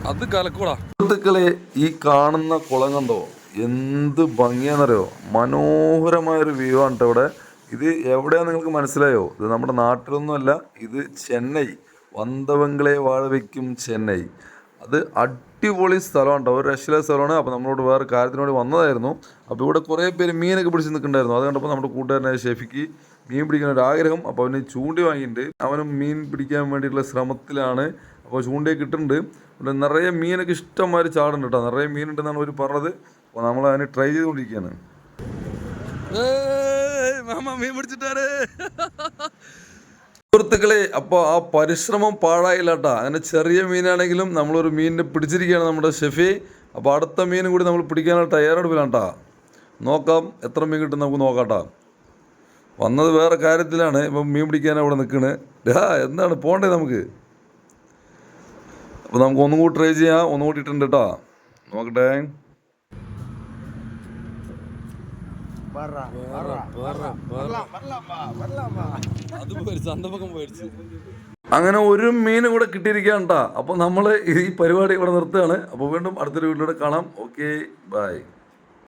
അത് കലക്കൂടാ. സുഹൃത്തുക്കളെ, ഈ കാണുന്ന കുളം കണ്ടോ, എന്ത് ഭംഗിയാണെന്നറിയോ? മനോഹരമായൊരു വ്യൂ ആണ് കേട്ടോ ഇവിടെ. ഇത് എവിടെയാന്ന് നിങ്ങൾക്ക് മനസ്സിലായോ? ഇത് നമ്മുടെ നാട്ടിലൊന്നുമല്ല, ഇത് ചെന്നൈ, വന്തവങ്ങളെ വാഴ വയ്ക്കും ചെന്നൈ. അത് അടിപൊളി സ്ഥലമാണ് കേട്ടോ, ഒരു രക്ഷയില്ലാത്ത സ്ഥലമാണ്. അപ്പോൾ നമ്മളോട് വേറെ കാര്യത്തിന് വേണ്ടി വന്നതായിരുന്നു. അപ്പോൾ ഇവിടെ കുറേ പേര് മീനൊക്കെ പിടിച്ച് നിൽക്കുന്നുണ്ടായിരുന്നു. അത് കണ്ടപ്പോൾ നമ്മുടെ കൂട്ടുകാരനായ ഷെഫിക്ക് മീൻ പിടിക്കാൻ ഒരു ആഗ്രഹം. അപ്പോൾ അവന് ചൂണ്ടി വാങ്ങിയിട്ടുണ്ട്. അവനും മീൻ പിടിക്കാൻ വേണ്ടിയിട്ടുള്ള ശ്രമത്തിലാണ്. അപ്പോൾ ചൂണ്ടയൊക്കെ ഇട്ടിട്ടുണ്ട്. ഇവിടെ നിറയെ മീനൊക്കെ ഇഷ്ടംമാതിരി ചാടുന്നുണ്ട് കേട്ടോ, നിറയെ മീനുണ്ടെന്നാണ് അവർ പറഞ്ഞത്. അപ്പോൾ നമ്മൾ അതിന് ട്രൈ ചെയ്തുകൊണ്ടിരിക്കുകയാണ്. മീൻ പിടിച്ചിട്ടാണ് സുഹൃത്തുക്കളെ. അപ്പോൾ ആ പരിശ്രമം പാഴായില്ല കേട്ടോ. അങ്ങനെ ചെറിയ മീനാണെങ്കിലും നമ്മളൊരു മീനിനെ പിടിച്ചിരിക്കുകയാണ് നമ്മുടെ ഷെഫി. അപ്പോൾ അടുത്ത മീനും കൂടി നമ്മൾ പിടിക്കാനുള്ള തയ്യാറെടുപ്പിലാണ് കേട്ടോ. നോക്കാം എത്ര മീൻ കിട്ടും നമുക്ക് നോക്കാം കേട്ടോ. വന്നത് വേറെ കാര്യത്തിലാണ്, ഇപ്പം മീൻ പിടിക്കാനാണ് ഇവിടെ നിൽക്കുന്നത്. എന്താണ് പോകണ്ടേ നമുക്ക്? അപ്പോൾ നമുക്ക് ഒന്നും കൂടി ട്രൈ ചെയ്യാം. ഒന്നും കൂടി ഇട്ടുണ്ട് കേട്ടോ, നോക്കട്ടെ. അങ്ങനെ ഒരു മീൻ കൂടെ കിട്ടിയിരിക്കുകയാണ് കേട്ടോ. അപ്പോൾ നമ്മൾ ഈ പരിപാടി ഇവിടെ നിർത്തുകയാണ്. അപ്പോൾ വീണ്ടും അടുത്തൊരു വീട്ടിലൂടെ കാണാം. Okay, by.